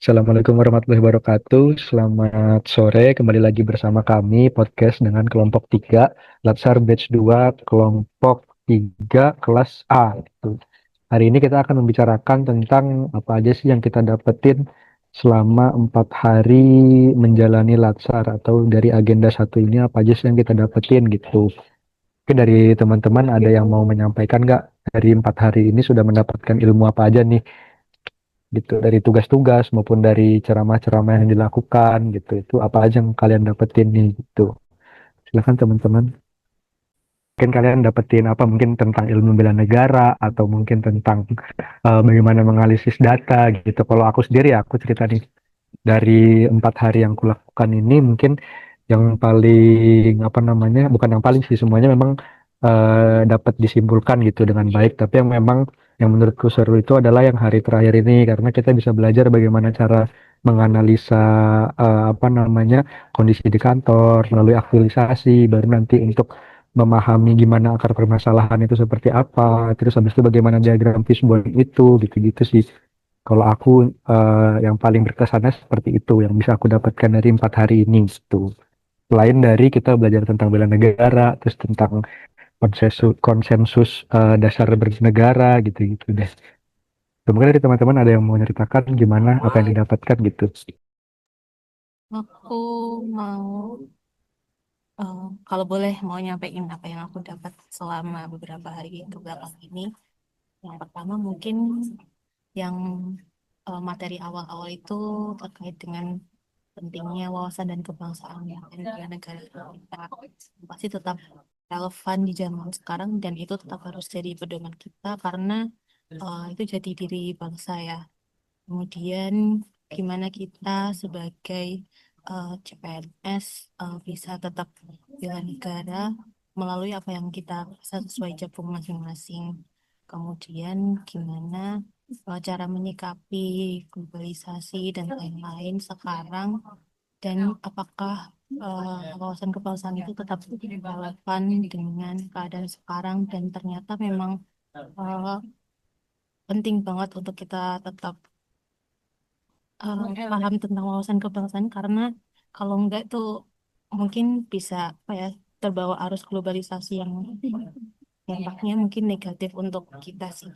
Assalamualaikum warahmatullahi wabarakatuh. Selamat sore, kembali lagi bersama kami podcast dengan kelompok 3, Latsar Batch 2, kelompok 3, kelas A. Gitu. Hari ini kita akan membicarakan tentang apa aja sih yang kita dapetin selama 4 hari menjalani Latsar, atau dari agenda satu ini apa aja sih yang kita dapetin gitu. Mungkin dari teman-teman ada yang mau menyampaikan nggak, dari 4 hari ini sudah mendapatkan ilmu apa aja nih gitu, dari tugas-tugas maupun dari ceramah-ceramah yang dilakukan gitu, itu apa aja yang kalian dapetin nih gitu. Silakan teman-teman, mungkin kalian dapetin apa, mungkin tentang ilmu bela negara atau mungkin tentang bagaimana menganalisis data gitu. Kalau aku sendiri ya, aku cerita nih, dari 4 hari yang kulakukan ini mungkin yang paling apa namanya, bukan yang paling sih, semuanya memang dapat disimpulkan gitu dengan baik, tapi yang memang yang menurutku seru itu adalah yang hari terakhir ini, karena kita bisa belajar bagaimana cara menganalisa apa namanya, kondisi di kantor melalui aktualisasi, baru nanti untuk memahami gimana akar permasalahan itu seperti apa, terus habis itu bagaimana diagram fishbone itu, gitu-gitu sih. Kalau aku yang paling berkesannya seperti itu yang bisa aku dapatkan dari 4 hari ini gitu. Selain dari kita belajar tentang bela negara, terus tentang konsensus dasar bernegara gitu-gitu deh. Mungkin dari teman-teman ada yang mau ceritakan gimana apa yang didapatkan gitu. Aku mau, kalau boleh mau nyampein apa yang aku dapat selama beberapa hari ke belakang ini. Yang pertama mungkin yang materi awal-awal itu terkait dengan pentingnya wawasan dan kebangsaan ya, dan negara kita pasti tetap relevan di zaman sekarang dan itu tetap harus jadi pedoman kita karena itu jati diri bangsa ya. Kemudian gimana kita sebagai CPNS bisa tetap bela negara melalui apa yang kita rasa sesuai cebong masing-masing. Kemudian gimana cara menyikapi globalisasi dan lain-lain sekarang dan apakah wawasan kebangsaan itu tetap relevan dengan keadaan sekarang dan ternyata memang eh, penting banget untuk kita tetap paham tentang wawasan kebangsaan karena kalau enggak tuh mungkin bisa apa ya, terbawa arus globalisasi yang dampaknya mungkin negatif untuk kita sih.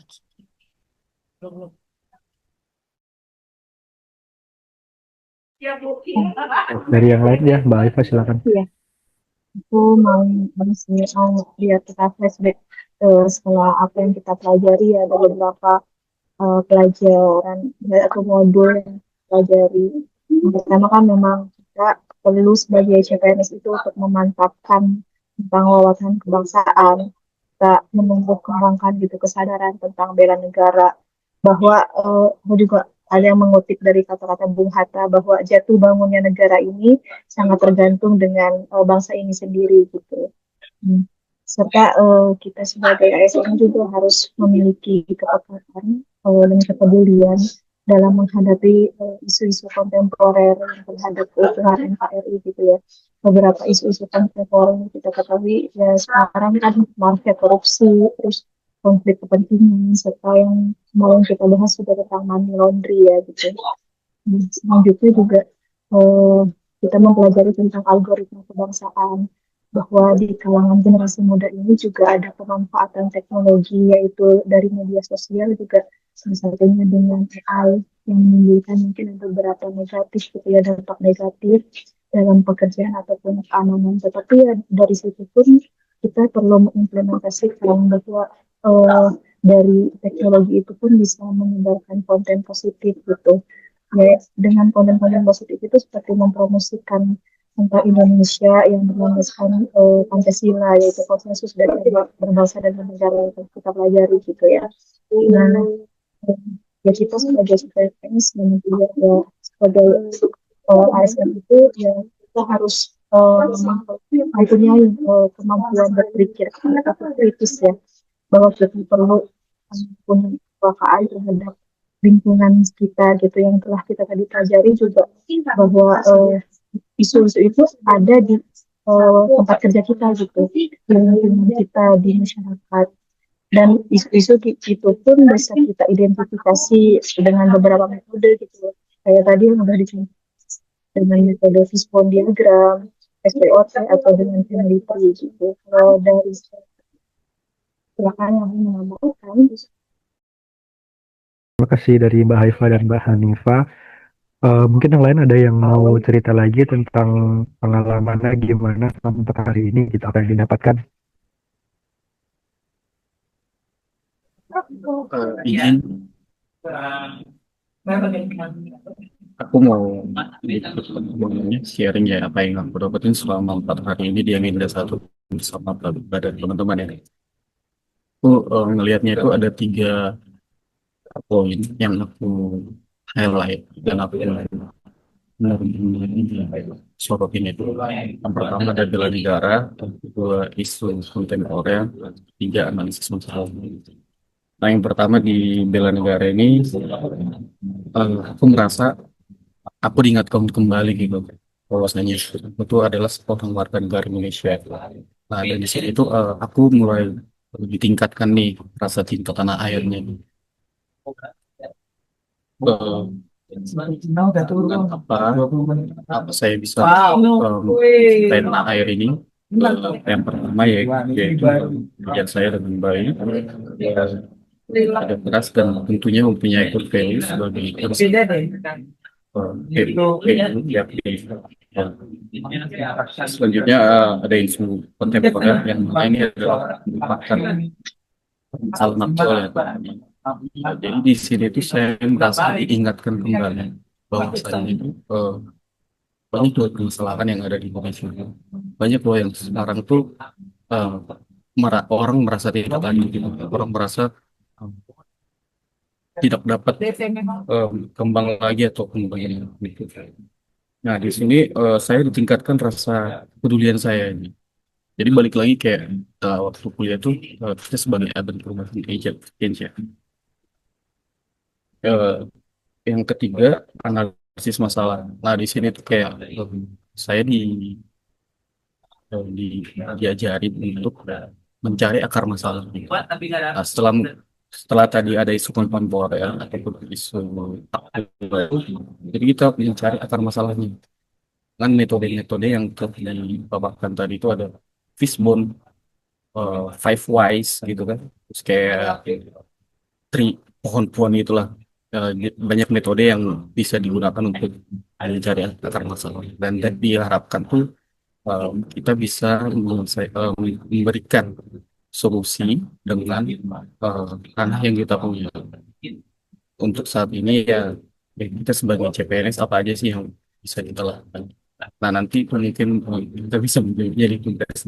Dari yang lain ya, Mbak Aifa silakan. Iya, aku mau mau biar kita flashback setelah apa yang kita pelajari, ada beberapa pelajaran atau modul yang kita pelajari. Yang pertama kan memang kita perlu sebagai CPNS itu untuk memantapkan tentang wawasan kebangsaan, kita menumbuh kembangkan gitu kesadaran tentang bela negara, bahwa aku juga ada yang mengutip dari kata-kata Bung Hatta bahwa jatuh bangunnya negara ini sangat tergantung dengan bangsa ini sendiri gitu. Hmm. Serta kita sebagai ASN juga harus memiliki kepekaan dan kepedulian dalam menghadapi isu-isu kontemporer terhadap keutuhan NKRI gitu ya. Beberapa isu-isu kontemporer yang kita ketahui ya sekarang kan mafia korupsi, terus konflik kepentingan, serta yang mau kita bahas juga tentang money laundry ya gitu. Selanjutnya juga eh, kita mempelajari tentang algoritma kebangsaan, bahwa di kalangan generasi muda ini juga ada pemanfaatan teknologi yaitu dari media sosial juga, salah satunya dengan AI yang menimbulkan mungkin ada beberapa negatif gitu ya, dampak negatif dalam pekerjaan ataupun keamanan. Tetapi ya dari situ pun kita perlu mengimplementasikan bahwa eh, dari teknologi itu pun bisa menyebarkan konten positif gitu ya, dengan konten-konten positif itu seperti mempromosikan tentang Indonesia yang berlandaskan Pancasila, yaitu konsensus dari berbangsa dan bernegara yang kita pelajari gitu ya. Nah, ya kita sebagai CPNS dan juga ya, sebagai ASN itu ya kita harus mempunyai kemampuan berpikir atau kritis ya, bahwa kita perlu punya kepekaan terhadap lingkungan kita gitu yang telah kita tadi pelajari juga, bahwa isu-isu itu ada di tempat kerja kita gitu, di lingkungan kita, di masyarakat, dan isu-isu itu pun bisa kita identifikasi dengan beberapa metode gitu. kayak tadi yang udah dicontoh dengan metode fishbone diagram, SPOT atau dengan peneliti gitu. Kalau dari silakan yang menambahkan. Terima kasih dari Mbak Haifa dan Mbak Hanifa. Mungkin yang lain ada yang mau cerita lagi tentang pengalamannya gimana selama 4 hari ini gitu apa yang didapatkan. Izin, aku mau sharing ya apa yang aku dapetin selama 4 hari ini di Aminda satu bersama badan teman-teman ya. Aku ngelihatnya itu ada 3 poin yang aku highlight dan aku sorotin itu. Yang pertama ada bela negara, yang kedua isu kontemporer, tiga analisis masalah. Nah, yang pertama di bela negara ini, aku merasa aku diingatkan kembali gitu bahwasanya itu adalah seorang warga negara Indonesia. Nah, dan di sini itu aku mulai ditingkatkan nih rasa cinta tanah airnya. Eh, dengan apa saya bisa mencintai tanah air ini. Yang pertama yaitu yang saya dengan baik, ada keras dan tentunya mempunyai core value sebagai selanjutnya ada isu kontemporer yang ini adalah merupakan salah nafsu ya. Jadi di sini tuh saya merasa diingatkan kembali bahwasanya itu banyak loh permasalahan yang ada di Indonesia. Banyak loh yang sekarang tuh eh, orang merasa tidak adil gitu. Orang merasa eh, tidak dapat kembang lagi atau kembang gitu. Nah, di sini saya ditingkatkan rasa kepedulian saya ini. Jadi balik lagi kayak waktu kuliah tuh kita sebagai agen perubahan agent change ya. Eh, yang ketiga analisis masalah. Nah, di sini tuh kayak saya diajarin untuk mencari akar masalah. Nah, setelah tadi ada isu kontemporer ataupun isu aktual, jadi kita mencari akar masalahnya. Kan metode-metode yang telah dipaparkan tadi itu ada fishbone, five whys gitu kan, terus kayak tree, pohon-pohon itulah. Banyak metode yang bisa digunakan untuk mencari akar masalah dan diharapkan tuh kita bisa memberikan solusi dengan tanah yang kita punya. Untuk saat ini ya kita sebagai CPNS apa aja sih yang bisa kita lakukan. Nah, nanti mungkin kita bisa menjadi tugas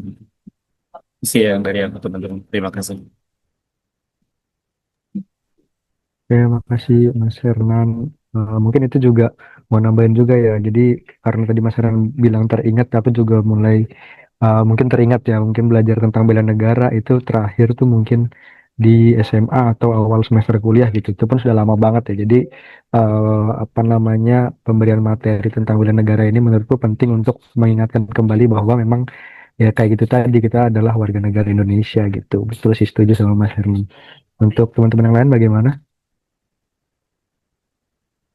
sih yang dari aku teman-teman. Terima kasih. Terima kasih Mas Hernan. Mungkin itu juga mau nambahin juga ya. Jadi karena tadi Mas Hernan bilang teringat, aku juga mulai mungkin teringat ya. Mungkin belajar tentang bela negara itu terakhir tuh mungkin di SMA atau awal semester kuliah gitu. Itu pun sudah lama banget ya. Jadi apa namanya pemberian materi tentang bela negara ini menurutku penting untuk mengingatkan kembali bahwa memang ya kayak gitu tadi kita adalah warga negara Indonesia gitu. Betul sih setuju sama Mas Hernan. Untuk teman-teman yang lain bagaimana?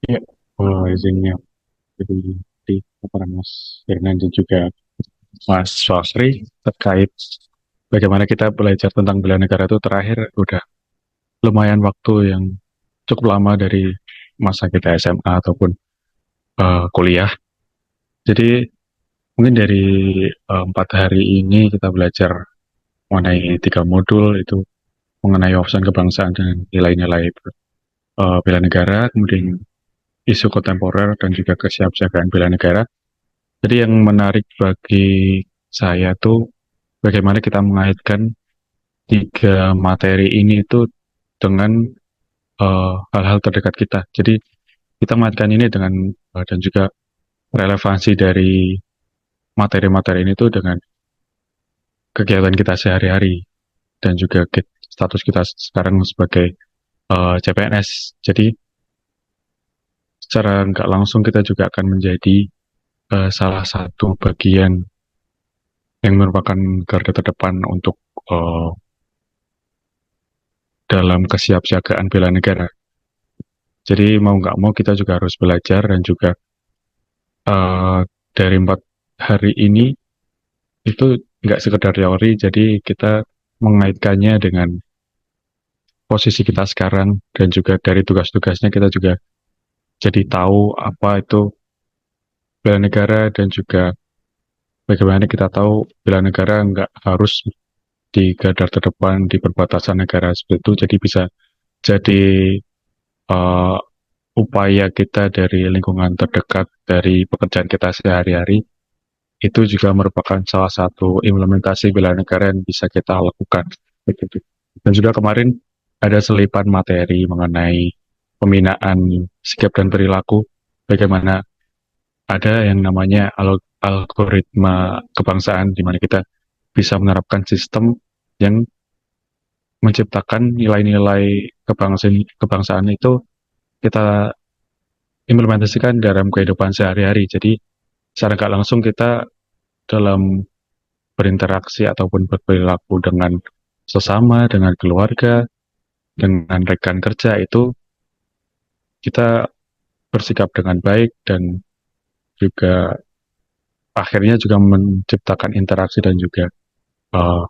Ya, izinnya jadi di laporan Mas Firnan dan juga Mas Sofri terkait bagaimana kita belajar tentang bela negara itu terakhir udah lumayan waktu yang cukup lama dari masa kita SMA ataupun kuliah. Jadi mungkin dari 4 hari ini kita belajar mengenai 3 modul itu mengenai wawasan kebangsaan dan nilai-nilai bela negara, kemudian isu kontemporer dan juga kesiapsiagaan bela negara. Jadi yang menarik bagi saya tuh bagaimana kita mengaitkan 3 materi ini itu dengan hal-hal terdekat kita. Jadi kita mengaitkan ini dengan dan juga relevansi dari materi-materi ini tuh dengan kegiatan kita sehari-hari dan juga status kita sekarang sebagai CPNS. Jadi secara nggak langsung kita juga akan menjadi salah satu bagian yang merupakan garda terdepan untuk dalam kesiapsiagaan bela negara. Jadi mau nggak mau kita juga harus belajar dan juga eh, dari 4 hari ini itu nggak sekedar teori, jadi kita mengaitkannya dengan posisi kita sekarang dan juga dari tugas-tugasnya kita juga jadi tahu apa itu bela negara dan juga bagaimana kita tahu bela negara nggak harus di garda terdepan di perbatasan negara seperti itu, jadi bisa jadi eh, upaya kita dari lingkungan terdekat dari pekerjaan kita sehari-hari itu juga merupakan salah satu implementasi bela negara yang bisa kita lakukan. Begitu. Dan juga kemarin ada selipan materi mengenai pembinaan sikap dan perilaku, bagaimana ada yang namanya algoritma kebangsaan, di mana kita bisa menerapkan sistem yang menciptakan nilai-nilai kebangsaan itu kita implementasikan dalam kehidupan sehari-hari. Jadi secara nggak langsung kita dalam berinteraksi ataupun berperilaku dengan sesama, dengan keluarga, dengan rekan kerja itu kita bersikap dengan baik dan juga akhirnya juga menciptakan interaksi dan juga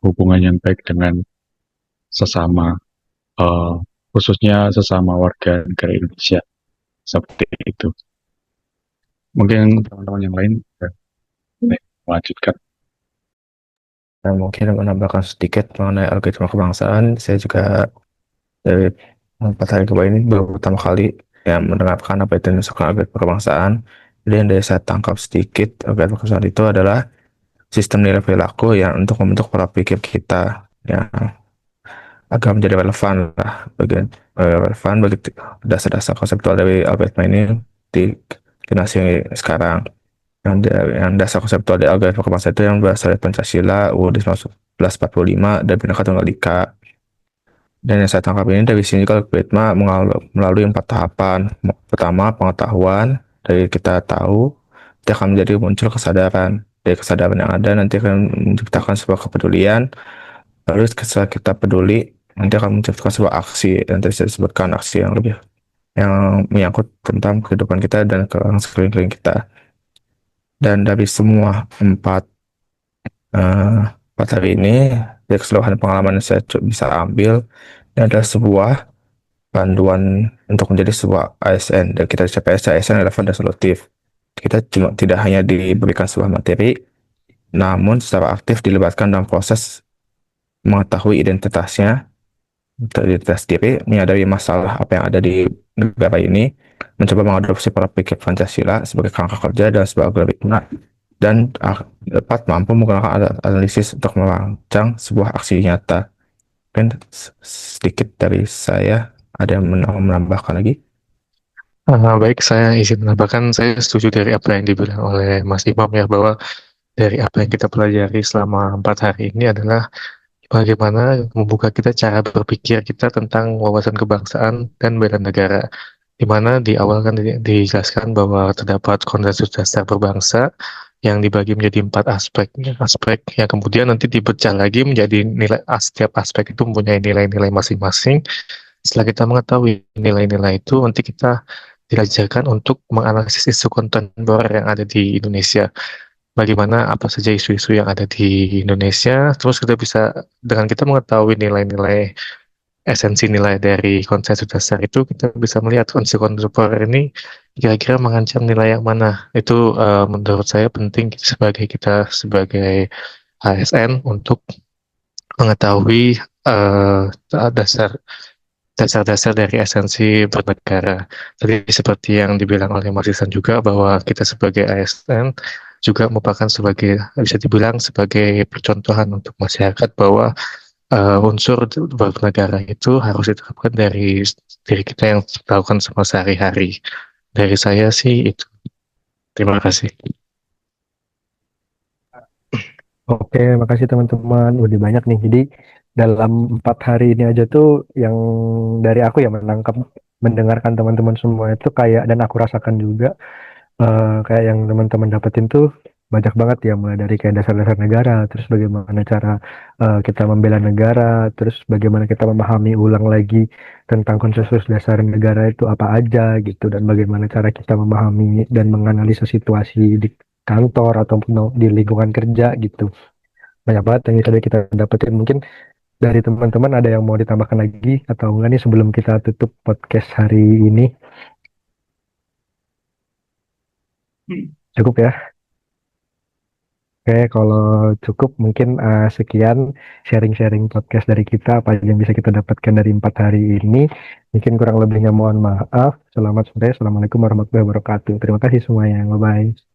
hubungan yang baik dengan sesama, uh, khususnya sesama warga negara Indonesia seperti itu. Mungkin teman-teman yang lain melanjutkan. Dan mungkin menambahkan sedikit mengenai algoritma kebangsaan, saya juga dari 4 hari kebawah ini baru pertama kali yang menerapkan apa itu misalkan algoritma kebangsaan. Jadi yang dari saya tangkap sedikit, algoritma kebangsaan itu adalah sistem nilai perilaku yang untuk membentuk pola pikir kita yang agar menjadi relevan lah bagian relevan bagi dasar-dasar konseptual dari algoritma ini di generasi sekarang. Yang dasar konseptual dari algoritma kebangsaan itu yang berasal dari Pancasila UUD 1945 dan Bhinneka Tunggal Ika. Dan yang saya tangkap ini dari sini kalau algoritma melalui 4 tahapan. Pertama, pengetahuan. Dari kita tahu, nanti akan menjadi muncul kesadaran. Dari kesadaran yang ada nanti akan menciptakan sebuah kepedulian. Lalu setelah kita peduli, nanti akan menciptakan sebuah aksi. Dan tadi saya sebutkan aksi yang lebih yang menyangkut tentang kehidupan kita dan ke sekeliling kita. Dan dari semua empat hari ini, dari keseluruhan pengalaman yang saya bisa ambil, ini adalah sebuah panduan untuk menjadi sebuah ASN. Dan kita capai ASN relevan dan solutif. Kita cuma tidak hanya diberikan sebuah materi, namun secara aktif dilibatkan dalam proses mengetahui identitasnya, identitas diri, menyadari masalah apa yang ada di negara ini, mencoba mengadopsi pola pikir Pancasila sebagai kerangka kerja dan sebagai algoritma, dan dapat mampu menggunakan analisis untuk merancang sebuah aksi nyata. Mungkin sedikit dari saya, ada yang menambahkan lagi? Baik, saya izin menambahkan, saya setuju dari apa yang dibilang oleh Mas Imam ya, bahwa dari apa yang kita pelajari selama 4 hari ini adalah bagaimana membuka kita cara berpikir kita tentang wawasan kebangsaan dan bela negara. Di mana di awal kan dijelaskan bahwa terdapat konsensus dasar berbangsa yang dibagi menjadi 4 aspek, aspek yang kemudian nanti dipecah lagi menjadi nilai, setiap aspek itu mempunyai nilai-nilai masing-masing. Setelah kita mengetahui nilai-nilai itu, nanti kita diajarkan untuk menganalisis isu kontemporer yang ada di Indonesia. Bagaimana apa saja isu-isu yang ada di Indonesia, terus kita bisa, dengan kita mengetahui nilai-nilai, esensi nilai dari konsensus dasar itu, kita bisa melihat konsep kontemporer ini kira-kira mengancam nilai yang mana. Itu menurut saya penting kita sebagai ASN untuk mengetahui dasar dasar-dasar dari esensi bernegara. Tadi seperti yang dibilang oleh Mas Ihsan juga, bahwa kita sebagai ASN juga merupakan bisa dibilang sebagai percontohan untuk masyarakat bahwa unsur bernegara itu harus diterapkan dari diri kita yang dilakukan semua sehari-hari. Dari saya sih itu. Terima kasih. Oke, makasih teman-teman. Udah banyak nih. Jadi dalam 4 hari ini aja tuh yang dari aku ya mendengarkan teman-teman semua itu kayak dan aku rasakan juga kayak yang teman-teman dapetin tuh banyak banget ya, mulai dari kayak dasar-dasar negara, terus bagaimana cara kita membela negara, terus bagaimana kita memahami ulang lagi tentang konsensus dasar negara itu apa aja gitu, dan bagaimana cara kita memahami dan menganalisa situasi di kantor ataupun di lingkungan kerja gitu. Banyak banget yang bisa kita dapetin. Mungkin dari teman-teman ada yang mau ditambahkan lagi atau enggak nih sebelum kita tutup podcast hari ini? Cukup ya? Oke, kalau cukup mungkin sekian sharing-sharing podcast dari kita, apa yang bisa kita dapatkan dari 4 hari ini. Mungkin kurang lebihnya mohon maaf. Selamat sore, Assalamualaikum warahmatullahi wabarakatuh. Terima kasih semuanya, bye-bye.